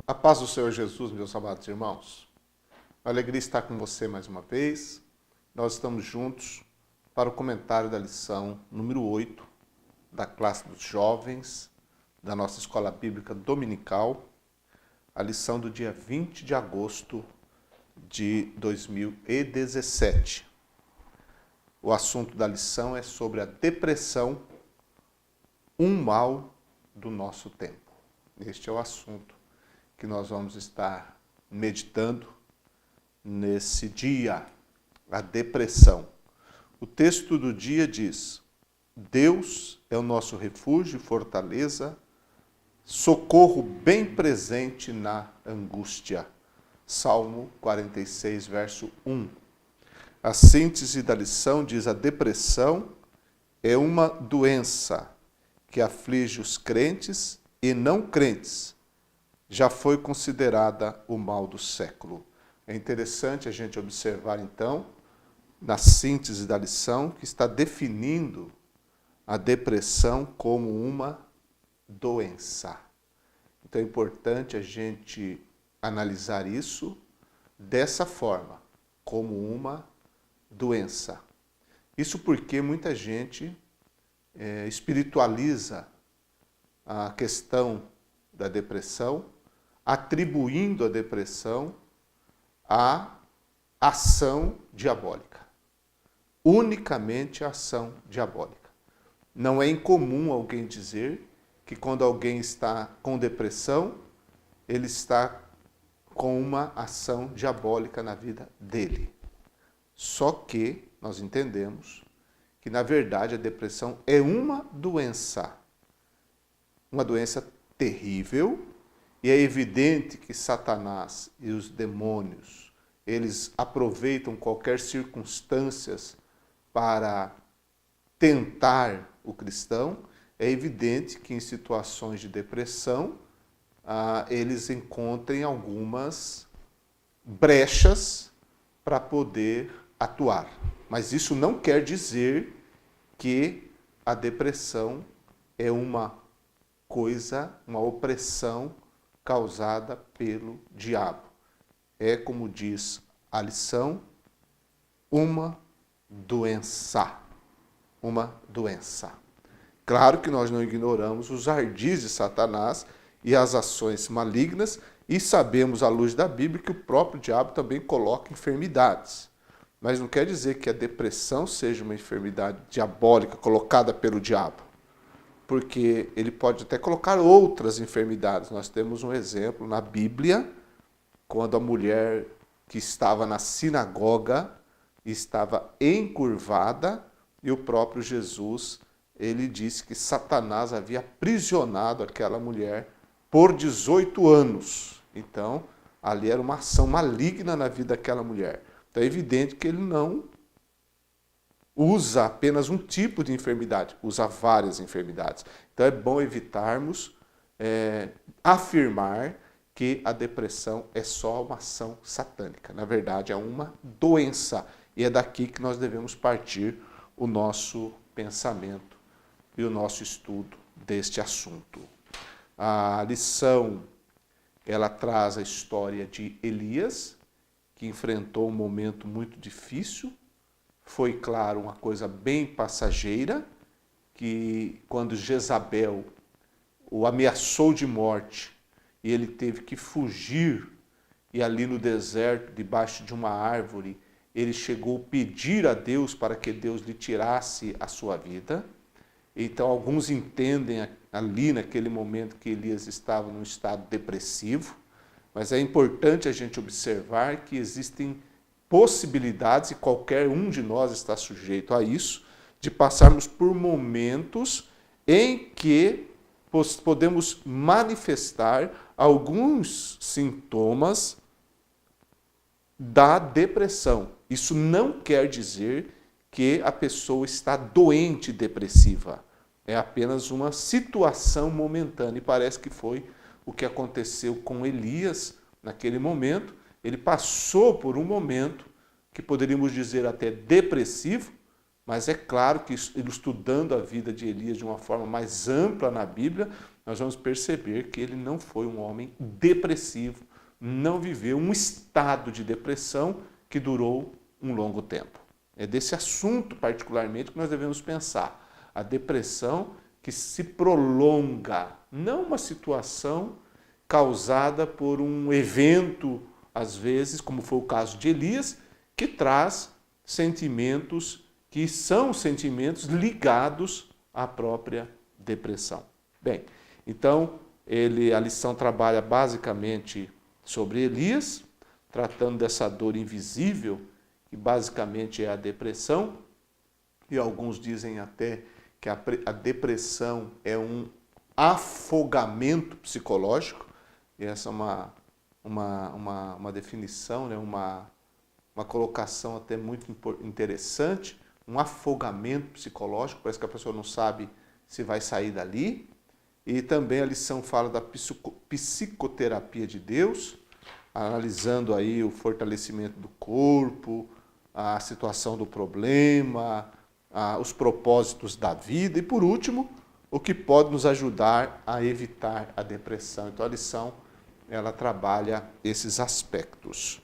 A paz do Senhor Jesus, meus amados irmãos. Uma alegria estar com você mais uma vez. Nós estamos juntos para o comentário da lição número 8 da classe dos jovens da nossa escola bíblica dominical, a lição do dia 20 de agosto de 2017. O assunto da lição é sobre a depressão, um mal do nosso tempo. Este é o assunto que nós vamos estar meditando nesse dia, a depressão. O texto do dia diz: Deus é o nosso refúgio e fortaleza, socorro bem presente na angústia. Salmo 46, verso 1. A síntese da lição diz: a depressão é uma doença que aflige os crentes e não crentes. Já foi considerada o mal do século. É interessante a gente observar, então, na síntese da lição, que está definindo a depressão como uma doença. Então é importante a gente analisar isso dessa forma, como uma doença. Isso porque muita gente espiritualiza a questão da depressão, atribuindo a depressão à ação diabólica. Unicamente a ação diabólica. Não é incomum alguém dizer que quando alguém está com depressão, ele está com uma ação diabólica na vida dele. Só que nós entendemos que, na verdade, a depressão é uma doença terrível, e é evidente que Satanás e os demônios, eles aproveitam qualquer circunstâncias para tentar o cristão. É evidente que em situações de depressão, eles encontrem algumas brechas para poder atuar. Mas isso não quer dizer que a depressão é uma opressão causada pelo diabo. É, como diz a lição, uma doença. Uma doença. Claro que nós não ignoramos os ardis de Satanás e as ações malignas, e sabemos, à luz da Bíblia, que o próprio diabo também coloca enfermidades. Mas não quer dizer que a depressão seja uma enfermidade diabólica colocada pelo diabo, porque ele pode até colocar outras enfermidades. Nós temos um exemplo na Bíblia, quando a mulher que estava na sinagoga estava encurvada, e o próprio Jesus, ele disse que Satanás havia aprisionado aquela mulher por 18 anos. Então, ali era uma ação maligna na vida daquela mulher. Então é evidente que ele não usa apenas um tipo de enfermidade, usa várias enfermidades. Então é bom evitarmos afirmar que a depressão é só uma ação satânica. Na verdade, é uma doença. E é daqui que nós devemos partir o nosso pensamento e o nosso estudo deste assunto. A lição, ela traz a história de Elias, que enfrentou um momento muito difícil. Foi, claro, uma coisa bem passageira, que quando Jezabel o ameaçou de morte e ele teve que fugir, e ali no deserto, debaixo de uma árvore, ele chegou a pedir a Deus para que Deus lhe tirasse a sua vida. Então, alguns entendem ali, naquele momento, que Elias estava num estado depressivo, mas é importante a gente observar que existem possibilidades, e qualquer um de nós está sujeito a isso, de passarmos por momentos em que podemos manifestar alguns sintomas da depressão. Isso não quer dizer que a pessoa está doente depressiva. É apenas uma situação momentânea. E parece que foi o que aconteceu com Elias naquele momento. Ele passou por um momento que poderíamos dizer até depressivo, Mas é claro que estudando a vida de Elias de uma forma mais ampla na Bíblia, nós vamos perceber que ele não foi um homem depressivo, não viveu um estado de depressão que durou um longo tempo. É desse assunto particularmente que nós devemos pensar. A depressão que se prolonga, não uma situação causada por um evento, às vezes, como foi o caso de Elias, que traz sentimentos que são sentimentos ligados à própria depressão. Bem, então a lição trabalha basicamente sobre Elias, tratando dessa dor invisível, que basicamente é a depressão, e alguns dizem até que a depressão é um afogamento psicológico, e essa é uma definição, né? uma colocação até muito interessante, um afogamento psicológico, parece que a pessoa não sabe se vai sair dali. E também a lição fala da psicoterapia de Deus, analisando aí o fortalecimento do corpo, a situação do problema, os propósitos da vida e, por último, o que pode nos ajudar a evitar a depressão. Então a lição ela trabalha esses aspectos.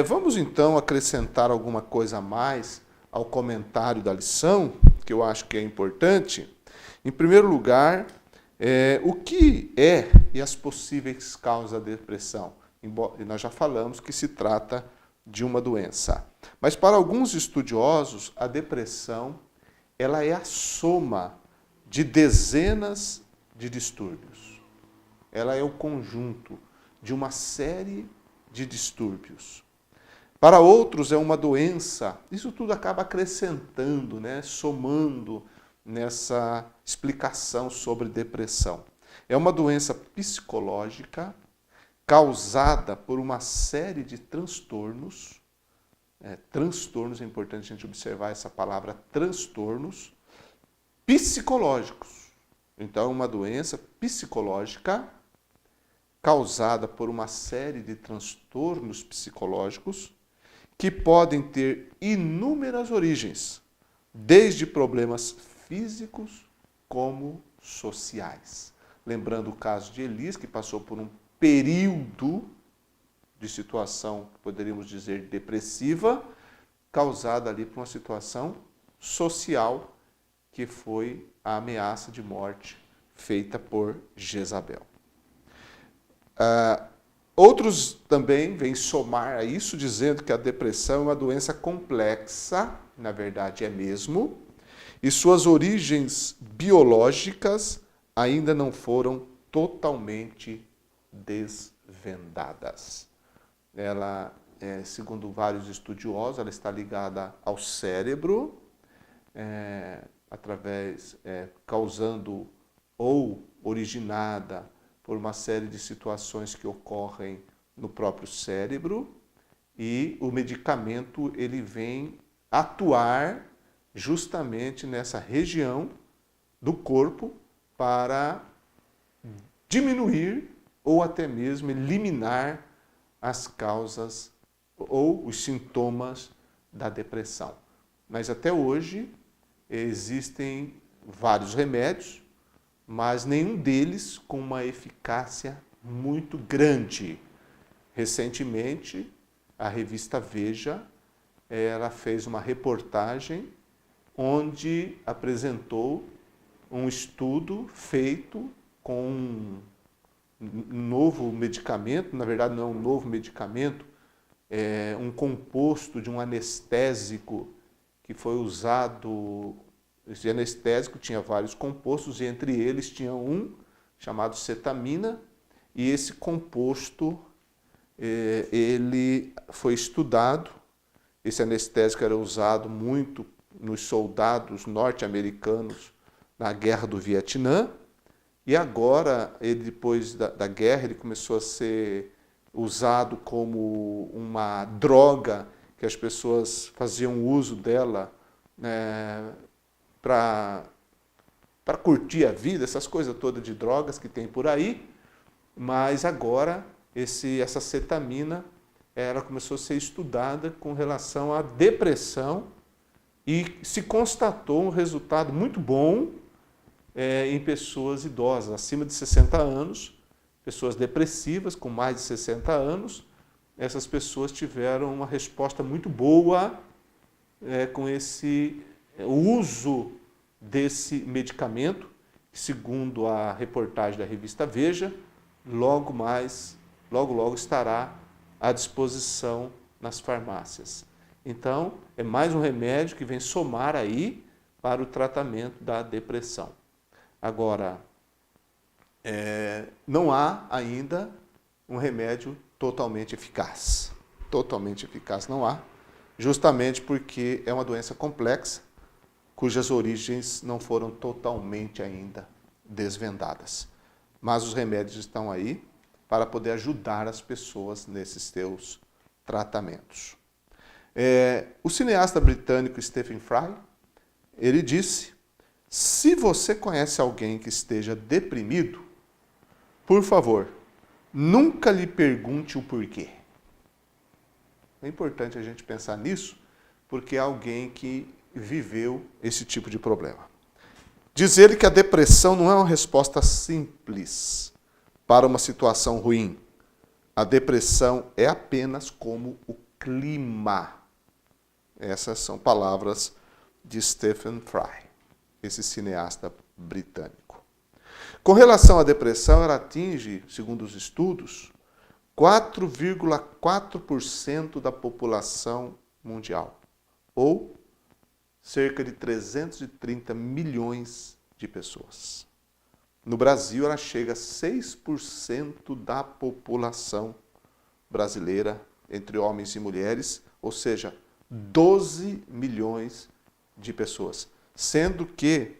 Vamos então acrescentar alguma coisa a mais ao comentário da lição, que eu acho que é importante. Em primeiro lugar, o que é e as possíveis causas da depressão? Nós já falamos que se trata de uma doença. Mas para alguns estudiosos, a depressão ela é a soma de dezenas de distúrbios. Ela é o conjunto de uma série de distúrbios. Para outros é uma doença. Isso tudo acaba acrescentando, né, somando nessa explicação sobre depressão. É uma doença psicológica causada por uma série de transtornos. Transtornos, é importante a gente observar essa palavra, transtornos psicológicos. Então, é uma doença psicológica causada por uma série de transtornos psicológicos que podem ter inúmeras origens, desde problemas físicos como sociais. Lembrando o caso de Elias, que passou por um período de situação, poderíamos dizer, depressiva, causada ali por uma situação social, que foi a ameaça de morte feita por Jezabel. Outros também vêm somar a isso, dizendo que a depressão é uma doença complexa, na verdade é mesmo, e suas origens biológicas ainda não foram totalmente desvendadas. Ela, segundo vários estudiosos, ela está ligada ao cérebro, causando ou originada por uma série de situações que ocorrem no próprio cérebro, e o medicamento ele vem atuar justamente nessa região do corpo para diminuir ou até mesmo eliminar as causas ou os sintomas da depressão. Mas até hoje existem vários remédios, mas nenhum deles com uma eficácia muito grande. Recentemente, a revista Veja, ela fez uma reportagem onde apresentou um estudo feito com um novo medicamento, na verdade não é um novo medicamento, é um composto de um anestésico que foi usado. Esse anestésico tinha vários compostos e entre eles tinha um chamado cetamina, e esse composto ele foi estudado. Esse anestésico era usado muito nos soldados norte-americanos na Guerra do Vietnã, e agora, depois da guerra, ele começou a ser usado como uma droga, que as pessoas faziam uso dela para curtir a vida, essas coisas todas de drogas que tem por aí. Mas agora essa cetamina ela começou a ser estudada com relação à depressão E se constatou um resultado muito bom em pessoas idosas, acima de 60 anos, pessoas depressivas com mais de 60 anos. Essas pessoas tiveram uma resposta muito boa com esse uso desse medicamento, que, segundo a reportagem da revista Veja, logo estará à disposição nas farmácias. Então, é mais um remédio que vem somar aí para o tratamento da depressão. Agora, não há ainda um remédio totalmente eficaz. Totalmente eficaz não há, justamente porque é uma doença complexa, cujas origens não foram totalmente ainda desvendadas. Mas os remédios estão aí para poder ajudar as pessoas nesses seus tratamentos. O cineasta britânico Stephen Fry, ele disse: se você conhece alguém que esteja deprimido, por favor, nunca lhe pergunte o porquê. É importante a gente pensar nisso, porque é alguém que viveu esse tipo de problema. Diz ele que a depressão não é uma resposta simples para uma situação ruim. A depressão é apenas como o clima. Essas são palavras de Stephen Fry, esse cineasta britânico. Com relação à depressão, ela atinge, segundo os estudos, 4,4% da população mundial, ou cerca de 330 milhões de pessoas. No Brasil, ela chega a 6% da população brasileira, entre homens e mulheres, ou seja, 12 milhões de pessoas, sendo que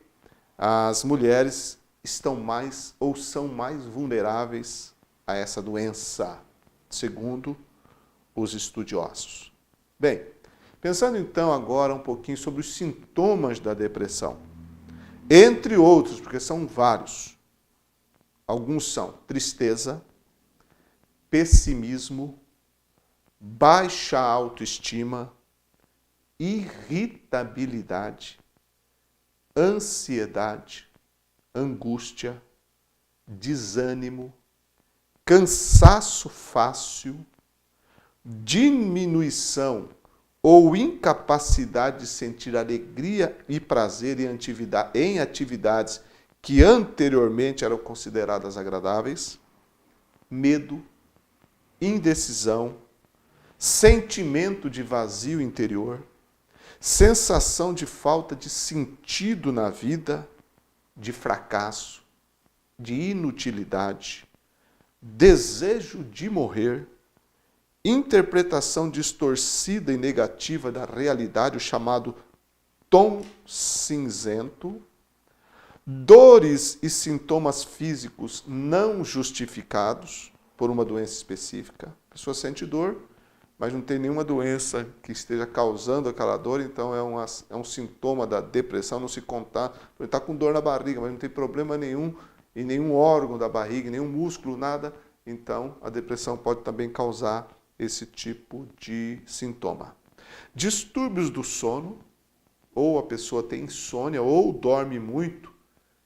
as mulheres estão mais ou são mais vulneráveis a essa doença, segundo os estudiosos. Bem, pensando então agora um pouquinho sobre os sintomas da depressão. Entre outros, porque são vários. Alguns são tristeza, pessimismo, baixa autoestima, irritabilidade, ansiedade, angústia, desânimo, cansaço fácil, diminuição ou incapacidade de sentir alegria e prazer em atividades que anteriormente eram consideradas agradáveis, medo, indecisão, sentimento de vazio interior, sensação de falta de sentido na vida, de fracasso, de inutilidade, desejo de morrer, interpretação distorcida e negativa da realidade, o chamado tom cinzento, dores e sintomas físicos não justificados por uma doença específica. A pessoa sente dor, mas não tem nenhuma doença que esteja causando aquela dor, então é um sintoma da depressão. Não se contar, ele está com dor na barriga, mas não tem problema nenhum em nenhum órgão da barriga, nenhum músculo, nada. Então, a depressão pode também causar esse tipo de sintoma. Distúrbios do sono, ou a pessoa tem insônia, ou dorme muito,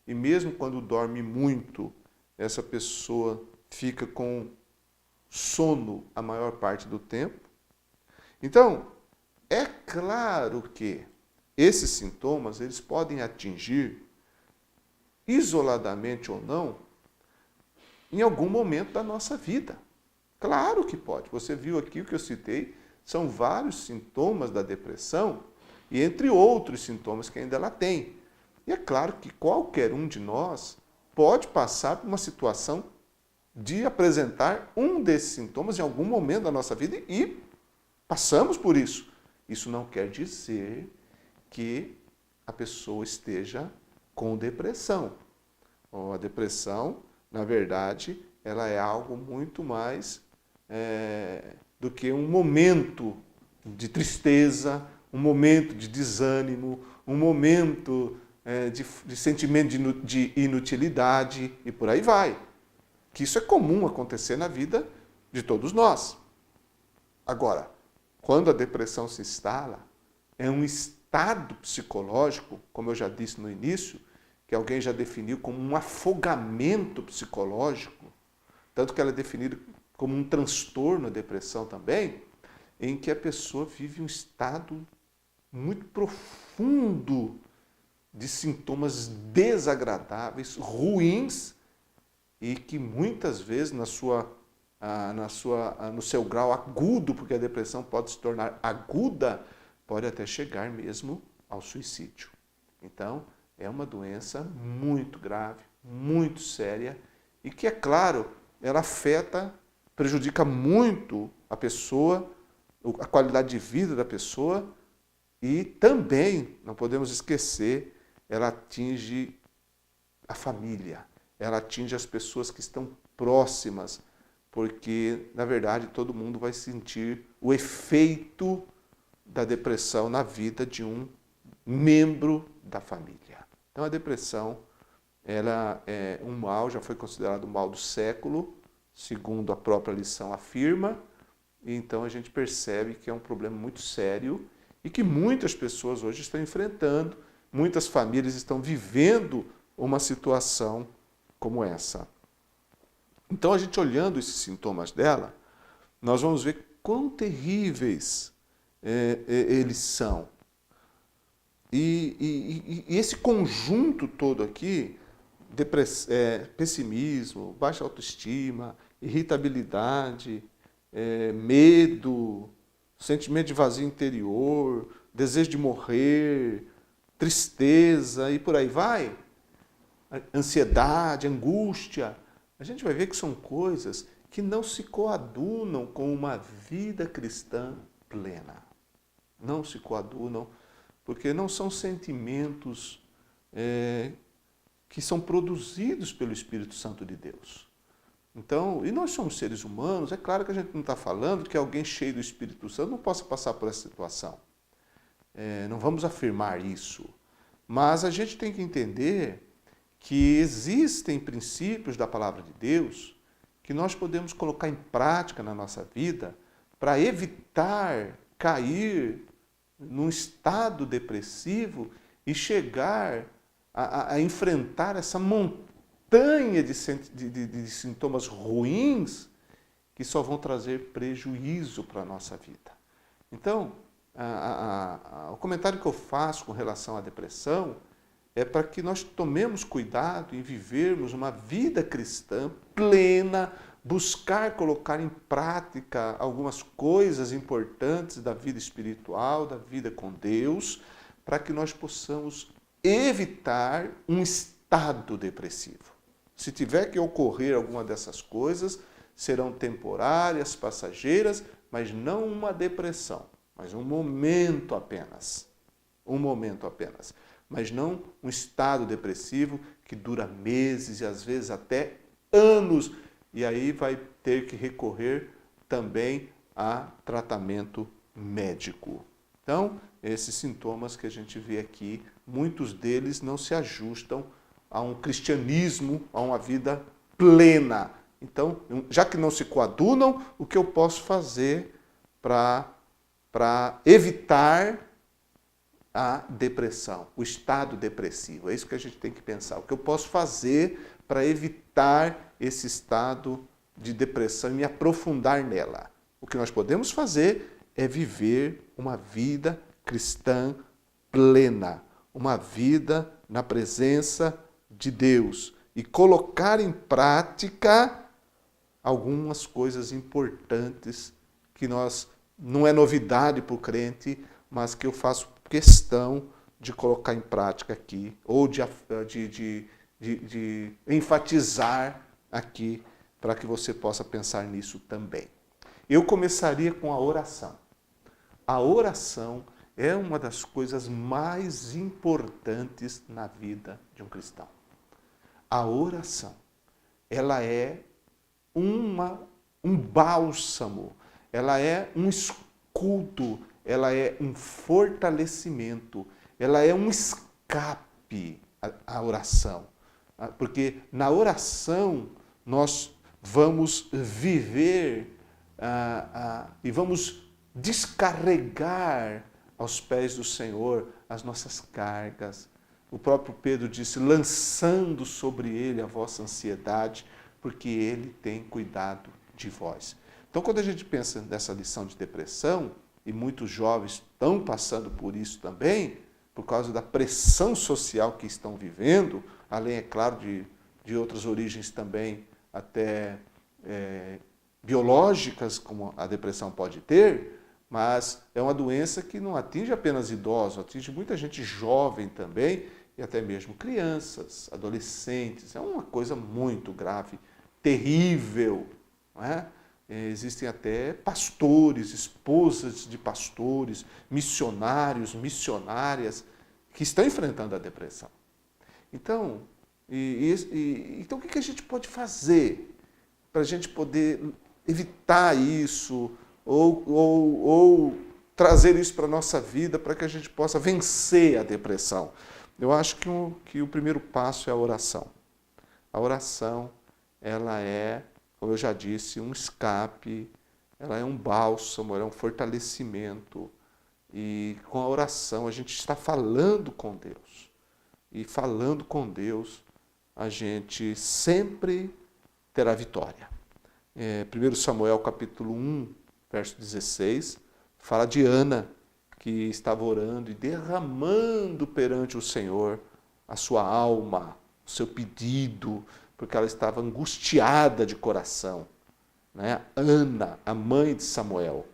e mesmo quando dorme muito, essa pessoa fica com sono a maior parte do tempo. Então, é claro que esses sintomas eles podem atingir, isoladamente ou não, em algum momento da nossa vida. Claro que pode. Você viu aqui o que eu citei, são vários sintomas da depressão, e entre outros sintomas que ainda ela tem. E é claro que qualquer um de nós pode passar por uma situação de apresentar um desses sintomas em algum momento da nossa vida e passamos por isso. Isso não quer dizer que a pessoa esteja com depressão. A depressão, na verdade, ela é algo muito mais do que um momento de tristeza, um momento de desânimo, um momento de sentimento de inutilidade e por aí vai. Que isso é comum acontecer na vida de todos nós. Agora, quando a depressão se instala, é um estado psicológico, como eu já disse no início, que alguém já definiu como um afogamento psicológico, tanto que ela é definida como um transtorno, a depressão também, em que a pessoa vive um estado muito profundo de sintomas desagradáveis, ruins, e que muitas vezes no seu grau agudo, porque a depressão pode se tornar aguda, pode até chegar mesmo ao suicídio. Então, é uma doença muito grave, muito séria, e que, é claro, ela afeta, prejudica muito a pessoa, a qualidade de vida da pessoa, e também, não podemos esquecer, ela atinge a família, ela atinge as pessoas que estão próximas, porque, na verdade, todo mundo vai sentir o efeito da depressão na vida de um membro da família. Então, a depressão, ela é um mal, já foi considerado o mal do século, segundo a própria lição afirma, e então a gente percebe que é um problema muito sério e que muitas pessoas hoje estão enfrentando, muitas famílias estão vivendo uma situação como essa. Então, a gente olhando esses sintomas dela, nós vamos ver quão terríveis eles são. E esse conjunto todo aqui, pessimismo, baixa autoestima, irritabilidade, medo, sentimento de vazio interior, desejo de morrer, tristeza e por aí vai, ansiedade, angústia, a gente vai ver que são coisas que não se coadunam com uma vida cristã plena. Não se coadunam, porque não são sentimentos que são produzidos pelo Espírito Santo de Deus. Então, e nós somos seres humanos, é claro que a gente não está falando que alguém cheio do Espírito Santo não possa passar por essa situação. Não vamos afirmar isso. Mas a gente tem que entender que existem princípios da palavra de Deus que nós podemos colocar em prática na nossa vida para evitar cair num estado depressivo e chegar a enfrentar essa montanha de sintomas ruins que só vão trazer prejuízo para a nossa vida. Então, o comentário que eu faço com relação à depressão é para que nós tomemos cuidado em vivermos uma vida cristã plena, buscar colocar em prática algumas coisas importantes da vida espiritual, da vida com Deus, para que nós possamos evitar um estado depressivo. Se tiver que ocorrer alguma dessas coisas, serão temporárias, passageiras, mas não uma depressão, mas um momento apenas. Um momento apenas. Mas não um estado depressivo que dura meses e às vezes até anos, e aí vai ter que recorrer também a tratamento médico. Então, esses sintomas que a gente vê aqui, muitos deles não se ajustam a um cristianismo, a uma vida plena. Então, já que não se coadunam, o que eu posso fazer para evitar a depressão, o estado depressivo? É isso que a gente tem que pensar. O que eu posso fazer para evitar esse estado de depressão e me aprofundar nela? O que nós podemos fazer é viver uma vida cristã plena, uma vida na presença de Deus e colocar em prática algumas coisas importantes que não é novidade para o crente, mas que eu faço questão de colocar em prática aqui, ou de enfatizar aqui, para que você possa pensar nisso também. Eu começaria com a oração. A oração é uma das coisas mais importantes na vida de um cristão. A oração, ela é um bálsamo, ela é um escudo, ela é um fortalecimento, ela é um escape, a oração. Porque na oração nós vamos viver e vamos descarregar aos pés do Senhor as nossas cargas. O próprio Pedro disse, lançando sobre ele a vossa ansiedade, porque ele tem cuidado de vós. Então, quando a gente pensa nessa lição de depressão, e muitos jovens estão passando por isso também, por causa da pressão social que estão vivendo, além, é claro, de outras origens também até biológicas, como a depressão pode ter, mas é uma doença que não atinge apenas idosos, atinge muita gente jovem também, e até mesmo crianças, adolescentes. É uma coisa muito grave, terrível, não é? Existem até pastores, esposas de pastores, missionários, missionárias, que estão enfrentando a depressão. Então, então o que a gente pode fazer para a gente poder evitar isso ou trazer isso para a nossa vida para que a gente possa vencer a depressão? Eu acho que o primeiro passo é a oração. A oração, ela é, como eu já disse, um escape, ela é um bálsamo, ela é um fortalecimento. E com a oração a gente está falando com Deus. E falando com Deus, a gente sempre terá vitória. 1 Samuel capítulo 1, verso 16, fala de Ana, que estava orando e derramando perante o Senhor a sua alma, o seu pedido, porque ela estava angustiada de coração. Né? Ana, a mãe de Samuel.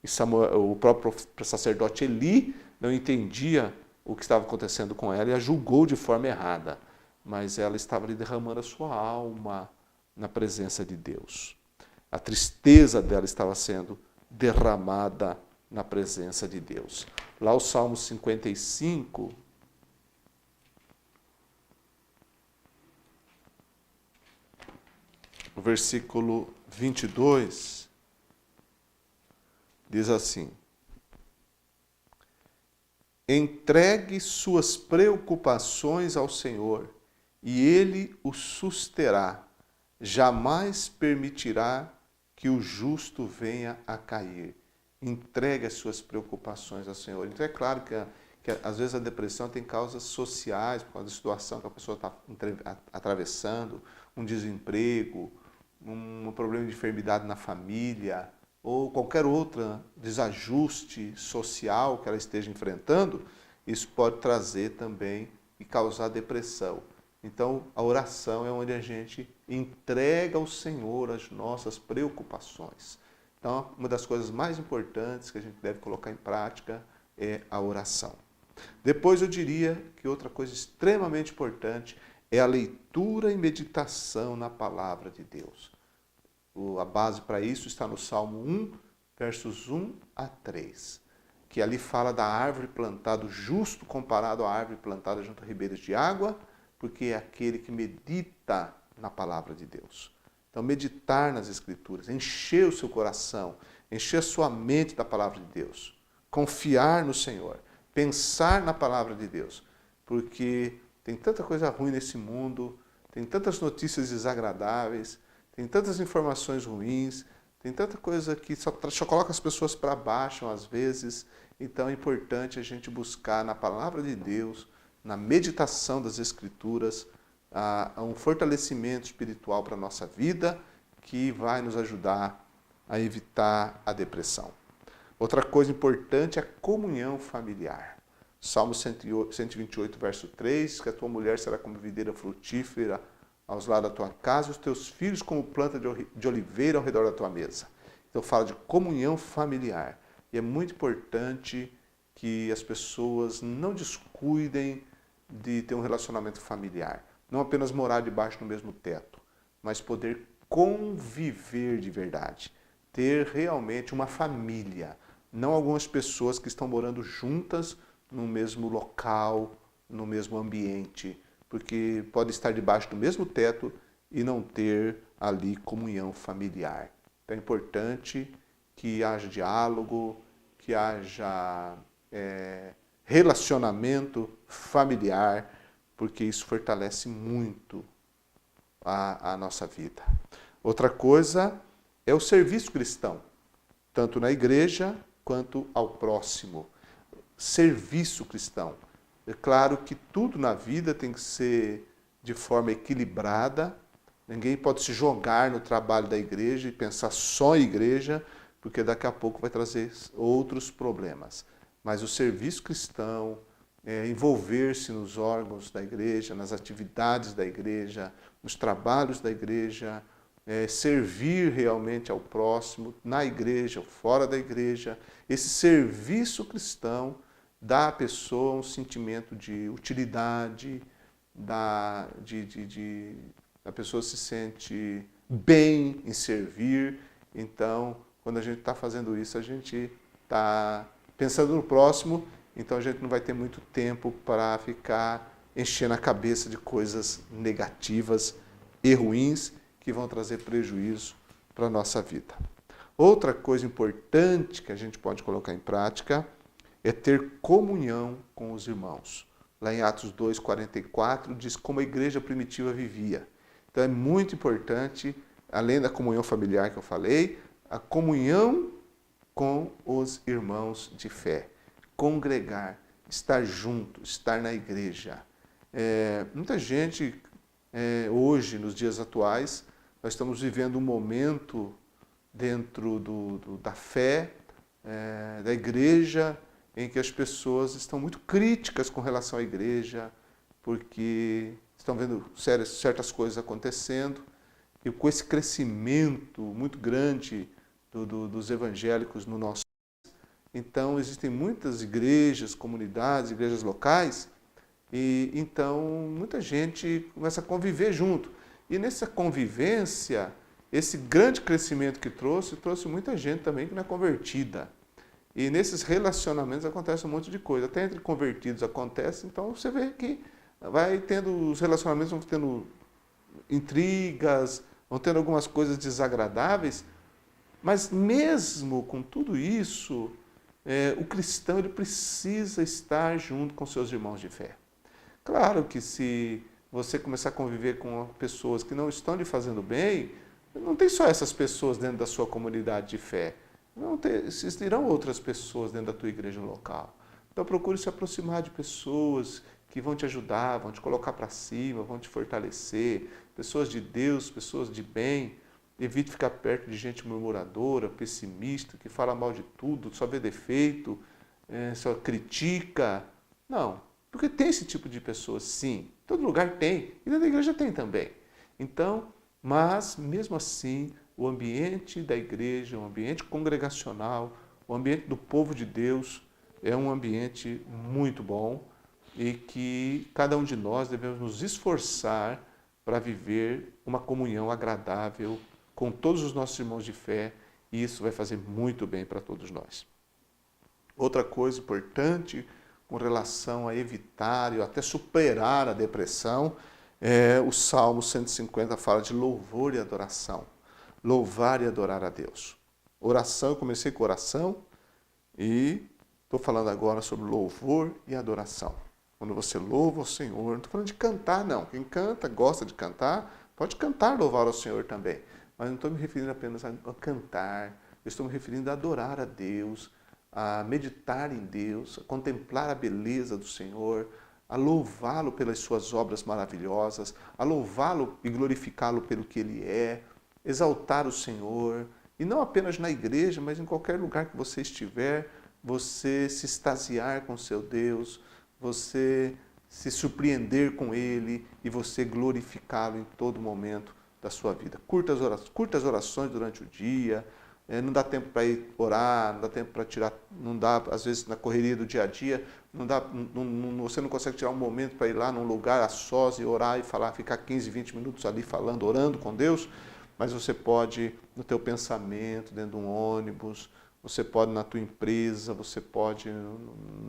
E Samuel, o próprio sacerdote Eli não entendia o que estava acontecendo com ela e a julgou de forma errada. Mas ela estava ali derramando a sua alma na presença de Deus. A tristeza dela estava sendo derramada na presença de Deus. Lá o Salmo 55, o versículo 22, diz assim: entregue suas preocupações ao Senhor, e Ele o susterá. Jamais permitirá que o justo venha a cair. Entregue as suas preocupações ao Senhor. Então é claro que às vezes a depressão tem causas sociais, por causa da situação que a pessoa está atravessando, um desemprego, um problema de enfermidade na família, ou qualquer outro desajuste social que ela esteja enfrentando, isso pode trazer também e causar depressão. Então, a oração é onde a gente entrega ao Senhor as nossas preocupações. Então, uma das coisas mais importantes que a gente deve colocar em prática é a oração. Depois eu diria que outra coisa extremamente importante é a leitura e meditação na palavra de Deus. A base para isso está no Salmo 1, versos 1 a 3, que ali fala da árvore plantada, o justo comparado à árvore plantada junto a ribeiros de água, porque é aquele que medita na palavra de Deus. Então, meditar nas Escrituras, encher o seu coração, encher a sua mente da palavra de Deus, confiar no Senhor, pensar na palavra de Deus, porque tem tanta coisa ruim nesse mundo, tem tantas notícias desagradáveis, tem tantas informações ruins, tem tanta coisa que só coloca as pessoas para baixo às vezes. Então é importante a gente buscar na palavra de Deus, na meditação das Escrituras, um fortalecimento espiritual para a nossa vida que vai nos ajudar a evitar a depressão. Outra coisa importante é a comunhão familiar. Salmo 128, verso 3, que a tua mulher será como videira frutífera aos lados da tua casa, e os teus filhos como planta de oliveira ao redor da tua mesa. Então fala de comunhão familiar. E é muito importante que as pessoas não descuidem de ter um relacionamento familiar. Não apenas morar debaixo do mesmo teto, mas poder conviver de verdade. Ter realmente uma família. Não algumas pessoas que estão morando juntas no mesmo local, no mesmo ambiente, porque pode estar debaixo do mesmo teto e não ter ali comunhão familiar. Então é importante que haja diálogo, que haja relacionamento familiar, porque isso fortalece muito a nossa vida. Outra coisa é o serviço cristão, tanto na igreja quanto ao próximo. serviço cristão. É claro que tudo na vida tem que ser de forma equilibrada. Ninguém pode se jogar no trabalho da igreja e pensar só em igreja, porque daqui a pouco vai trazer outros problemas. Mas o serviço cristão, envolver-se nos órgãos da igreja, nas atividades da igreja, nos trabalhos da igreja, servir realmente ao próximo, na igreja, fora da igreja. Esse serviço cristão dá à pessoa um sentimento de utilidade, a pessoa se sente bem em servir. Então, quando a gente está fazendo isso, a gente está pensando no próximo, então a gente não vai ter muito tempo para ficar enchendo a cabeça de coisas negativas e ruins que vão trazer prejuízo para a nossa vida. Outra coisa importante que a gente pode colocar em prática é ter comunhão com os irmãos. Lá em Atos 2:44 diz como a igreja primitiva vivia. Então é muito importante, além da comunhão familiar que eu falei, a comunhão com os irmãos de fé. Congregar, estar junto, estar na igreja. Muita gente, hoje, nos dias atuais, nós estamos vivendo um momento dentro da fé, da igreja, em que as pessoas estão muito críticas com relação à igreja, porque estão vendo certas coisas acontecendo, e com esse crescimento muito grande dos evangélicos no nosso país. Então, existem muitas igrejas, comunidades, igrejas locais, e então muita gente começa a conviver junto. E nessa convivência, esse grande crescimento que trouxe muita gente também que não é convertida. E nesses relacionamentos acontece um monte de coisa. Até entre convertidos acontece, então você vê que os relacionamentos vão tendo intrigas, vão tendo algumas coisas desagradáveis, mas mesmo com tudo isso, o cristão ele precisa estar junto com seus irmãos de fé. Claro que se você começar a conviver com pessoas que não estão lhe fazendo bem, não tem só essas pessoas dentro da sua comunidade de fé. Existirão outras pessoas dentro da tua igreja local. Então procure se aproximar de pessoas que vão te ajudar, vão te colocar para cima, vão te fortalecer. Pessoas de Deus, pessoas de bem. Evite ficar perto de gente murmuradora, pessimista, que fala mal de tudo, só vê defeito, só critica. Não, porque tem esse tipo de pessoas, sim. Todo lugar tem, e dentro da igreja tem também. Então, mas mesmo assim, o ambiente da igreja, o ambiente congregacional, o ambiente do povo de Deus é um ambiente muito bom e que cada um de nós devemos nos esforçar para viver uma comunhão agradável com todos os nossos irmãos de fé, e isso vai fazer muito bem para todos nós. Outra coisa importante com relação a evitar e até superar a depressão, o Salmo 150 fala de louvor e adoração. Louvar e adorar a Deus. Oração, eu comecei com oração e estou falando agora sobre louvor e adoração. Quando você louva o Senhor, não estou falando de cantar não. Quem canta, gosta de cantar, pode cantar, louvar ao Senhor também. Mas não estou me referindo apenas a cantar, eu estou me referindo a adorar a Deus, a meditar em Deus, a contemplar a beleza do Senhor, a louvá-lo pelas suas obras maravilhosas, a louvá-lo e glorificá-lo pelo que Ele é, exaltar o Senhor, e não apenas na igreja, mas em qualquer lugar que você estiver, você se extasiar com seu Deus, você se surpreender com Ele e você glorificá-lo em todo momento da sua vida. Curtas orações durante o dia, não dá tempo para ir orar, não dá tempo para tirar, não dá, às vezes na correria do dia a dia, você não consegue tirar um momento para ir lá num lugar a sós e orar e falar, ficar 15, 20 minutos ali falando, orando com Deus, mas você pode no teu pensamento, dentro de um ônibus, você pode na tua empresa, você pode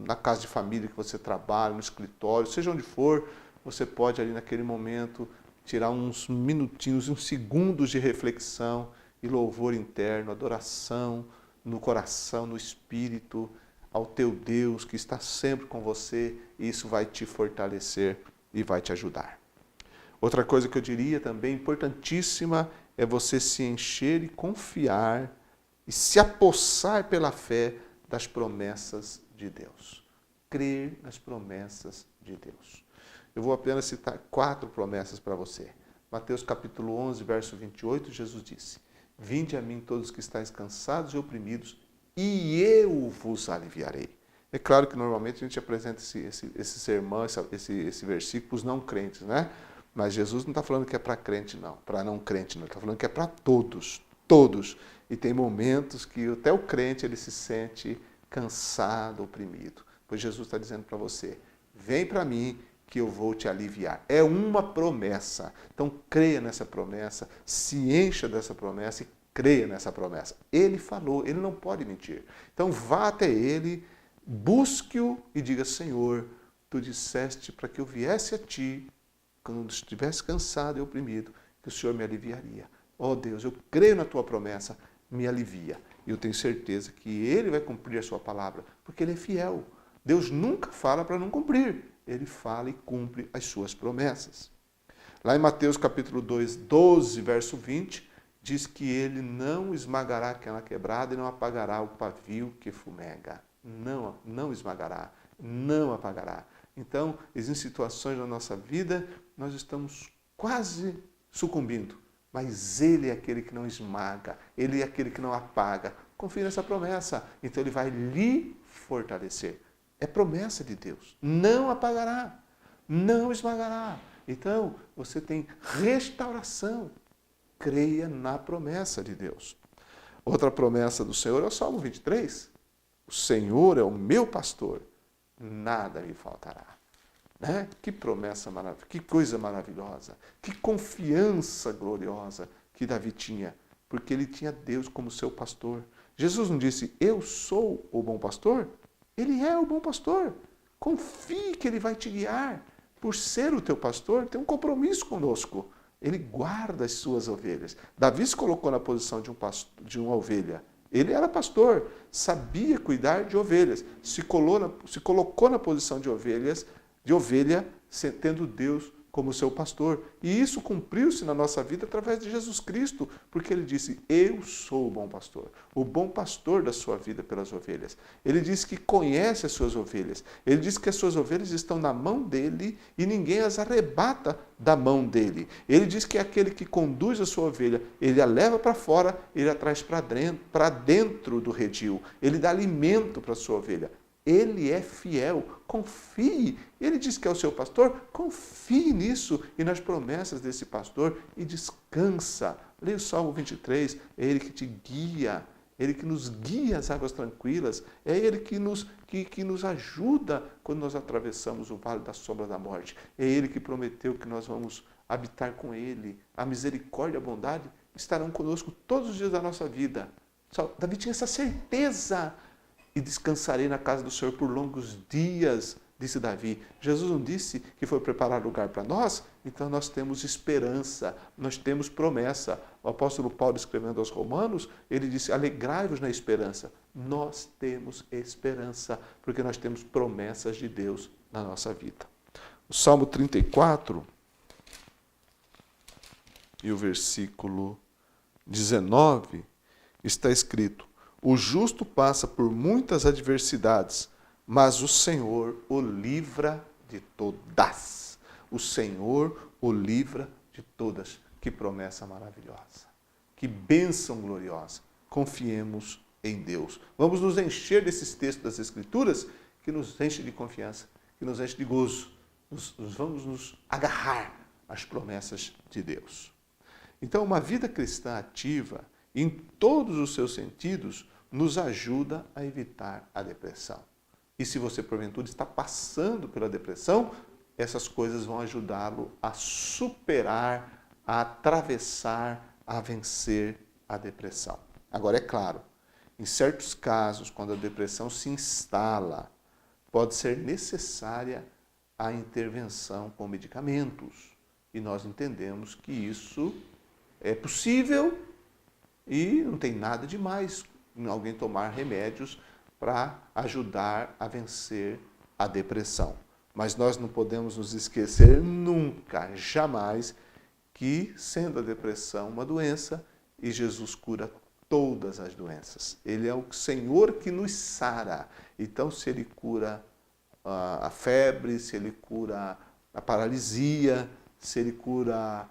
na casa de família que você trabalha, no escritório, seja onde for, você pode ali naquele momento tirar uns minutinhos, uns segundos de reflexão e louvor interno, adoração no coração, no espírito, ao teu Deus que está sempre com você, e isso vai te fortalecer e vai te ajudar. Outra coisa que eu diria também, importantíssima, é você se encher e confiar e se apossar pela fé das promessas de Deus. crer nas promessas de Deus. Eu vou apenas citar 4 promessas para você. Mateus capítulo 11, verso 28, Jesus disse: vinde a mim todos que estáis cansados e oprimidos, e eu vos aliviarei. É claro que normalmente a gente apresenta esse sermão, esse versículo para os não crentes, né? Mas Jesus não está falando que é para crente, não, para não crente, não. Ele está falando que é para todos, todos. E tem momentos que até o crente ele se sente cansado, oprimido. Pois Jesus está dizendo para você: vem para mim que eu vou te aliviar. É uma promessa. Então creia nessa promessa, se encha dessa promessa e creia nessa promessa. Ele falou, ele não pode mentir. Então vá até ele, busque-o e diga: Senhor, tu disseste para que eu viesse a ti, quando estivesse cansado e oprimido, que o Senhor me aliviaria. Oh Deus, eu creio na tua promessa, me alivia. E eu tenho certeza que ele vai cumprir a sua palavra, porque ele é fiel. Deus nunca fala para não cumprir. Ele fala e cumpre as suas promessas. Lá em Mateus capítulo 2, 12, verso 20, diz que ele não esmagará aquela quebrada e não apagará o pavio que fumega. Não esmagará, não apagará. Então, existem situações na nossa vida, nós estamos quase sucumbindo, mas ele é aquele que não esmaga, ele é aquele que não apaga. Confie nessa promessa, então ele vai lhe fortalecer. É promessa de Deus, não apagará, não esmagará. Então, você tem restauração, creia na promessa de Deus. Outra promessa do Senhor é o Salmo 23. O Senhor é o meu pastor, nada me faltará. Né? Que promessa maravilhosa, que coisa maravilhosa, que confiança gloriosa que Davi tinha, porque ele tinha Deus como seu pastor. Jesus não disse: eu sou o bom pastor? Ele é o bom pastor. Confie que ele vai te guiar. Por ser o teu pastor, tem um compromisso conosco. Ele guarda as suas ovelhas. Davi se colocou na posição de uma ovelha. Ele era pastor, sabia cuidar de ovelhas. Se colocou na posição de ovelha, tendo Deus como seu pastor. E isso cumpriu-se na nossa vida através de Jesus Cristo, porque ele disse: eu sou o bom pastor da sua vida pelas ovelhas. Ele disse que conhece as suas ovelhas. Ele disse que as suas ovelhas estão na mão dele e ninguém as arrebata da mão dele. Ele diz que é aquele que conduz a sua ovelha, ele a leva para fora, ele a traz para dentro do redil. Ele dá alimento para a sua ovelha. Ele é fiel, confie. Ele diz que é o seu pastor, confie nisso e nas promessas desse pastor e descansa. Leia o Salmo 23, é ele que te guia, ele que nos guia às águas tranquilas, é ele que nos ajuda quando nós atravessamos o vale da sombra da morte. É ele que prometeu que nós vamos habitar com ele. A misericórdia e a bondade estarão conosco todos os dias da nossa vida. Davi tinha essa certeza. E descansarei na casa do Senhor por longos dias, disse Davi. Jesus não disse que foi preparar lugar para nós? Então nós temos esperança, nós temos promessa. O apóstolo Paulo, escrevendo aos Romanos, ele disse: alegrai-vos na esperança. Nós temos esperança, porque nós temos promessas de Deus na nossa vida. O Salmo 34 e o versículo 19 está escrito: o justo passa por muitas adversidades, mas o Senhor o livra de todas. O Senhor o livra de todas. Que promessa maravilhosa. Que bênção gloriosa. Confiemos em Deus. Vamos nos encher desses textos das Escrituras que nos enchem de confiança, que nos enchem de gozo. Vamos nos agarrar às promessas de Deus. Então, uma vida cristã ativa, em todos os seus sentidos, nos ajuda a evitar a depressão. E se você, porventura, está passando pela depressão, essas coisas vão ajudá-lo a superar, a atravessar, a vencer a depressão. Agora, é claro, em certos casos, quando a depressão se instala, pode ser necessária a intervenção com medicamentos. E nós entendemos que isso é possível e não tem nada de mais em alguém tomar remédios para ajudar a vencer a depressão. Mas nós não podemos nos esquecer nunca, jamais, que sendo a depressão uma doença, e Jesus cura todas as doenças. Ele é o Senhor que nos sara. Então, se Ele cura a febre, se ele cura a paralisia, se ele cura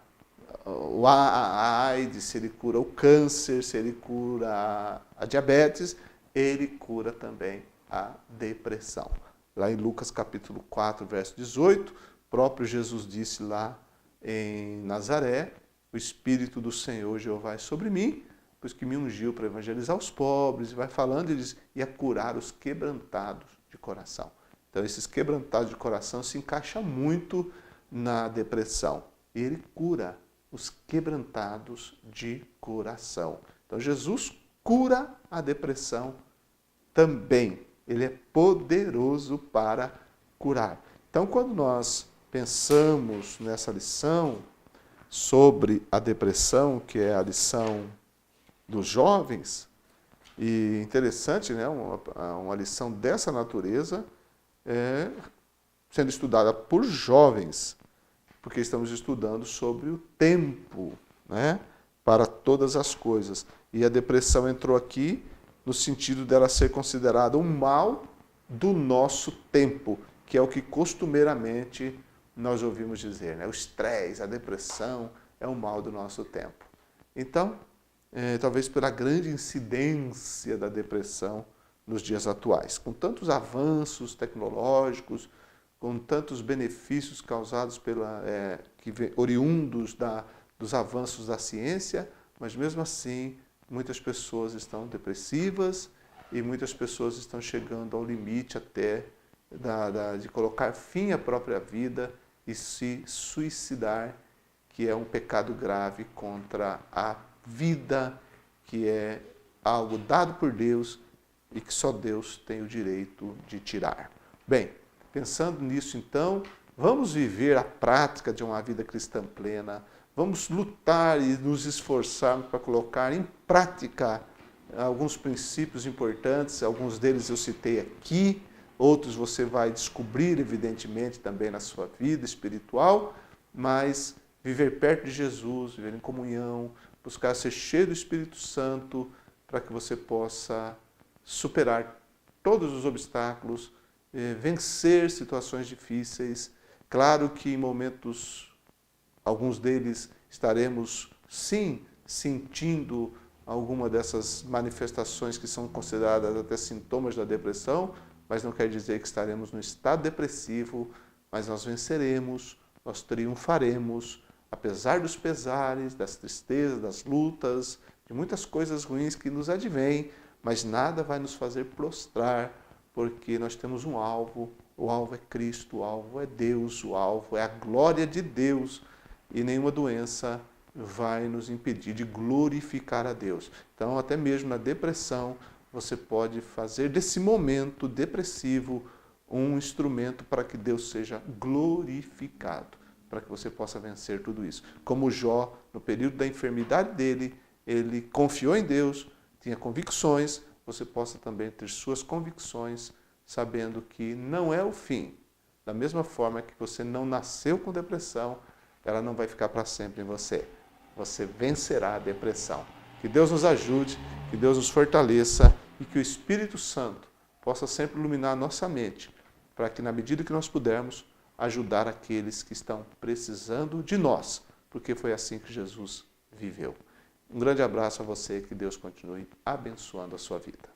a AIDS, se ele cura o câncer, se ele cura a diabetes, ele cura também a depressão. Lá em Lucas capítulo 4, verso 18, o próprio Jesus disse lá em Nazaré: o Espírito do Senhor Jeová é sobre mim, pois que me ungiu para evangelizar os pobres, e vai falando e diz, e a curar os quebrantados de coração. Então, esses quebrantados de coração se encaixam muito na depressão. E ele cura os quebrantados de coração. Então, Jesus cura a depressão também. Ele é poderoso para curar. Então, quando nós pensamos nessa lição sobre a depressão, que é a lição dos jovens, e interessante, né, uma lição dessa natureza sendo estudada por jovens, porque estamos estudando sobre o tempo, né, para todas as coisas. E a depressão entrou aqui no sentido dela ser considerada um mal do nosso tempo, que é o que costumeiramente nós ouvimos dizer, né? O estresse, a depressão é um mal do nosso tempo. Então, talvez pela grande incidência da depressão nos dias atuais, com tantos avanços tecnológicos, com tantos benefícios causados oriundos dos avanços da ciência, mas mesmo assim muitas pessoas estão depressivas e muitas pessoas estão chegando ao limite até de colocar fim à própria vida e se suicidar, que é um pecado grave contra a vida, que é algo dado por Deus e que só Deus tem o direito de tirar. Bem, pensando nisso então, vamos viver a prática de uma vida cristã plena, vamos lutar e nos esforçarmos para colocar em prática alguns princípios importantes, alguns deles eu citei aqui, outros você vai descobrir evidentemente também na sua vida espiritual, mas viver perto de Jesus, viver em comunhão, buscar ser cheio do Espírito Santo para que você possa superar todos os obstáculos, vencer situações difíceis. Claro que em momentos, alguns deles, estaremos sim sentindo alguma dessas manifestações que são consideradas até sintomas da depressão, mas não quer dizer que estaremos no estado depressivo, mas nós venceremos, nós triunfaremos, apesar dos pesares, das tristezas, das lutas, de muitas coisas ruins que nos advêm, mas nada vai nos fazer prostrar, porque nós temos um alvo, o alvo é Cristo, o alvo é Deus, o alvo é a glória de Deus, e nenhuma doença vai nos impedir de glorificar a Deus. Então, até mesmo na depressão, você pode fazer desse momento depressivo um instrumento para que Deus seja glorificado, para que você possa vencer tudo isso. Como Jó, no período da enfermidade dele, ele confiou em Deus, tinha convicções, você possa também ter suas convicções, sabendo que não é o fim. Da mesma forma que você não nasceu com depressão, ela não vai ficar para sempre em você. Você vencerá a depressão. Que Deus nos ajude, que Deus nos fortaleça e que o Espírito Santo possa sempre iluminar a nossa mente, para que na medida que nós pudermos, ajudar aqueles que estão precisando de nós, porque foi assim que Jesus viveu. Um grande abraço a você, que Deus continue abençoando a sua vida.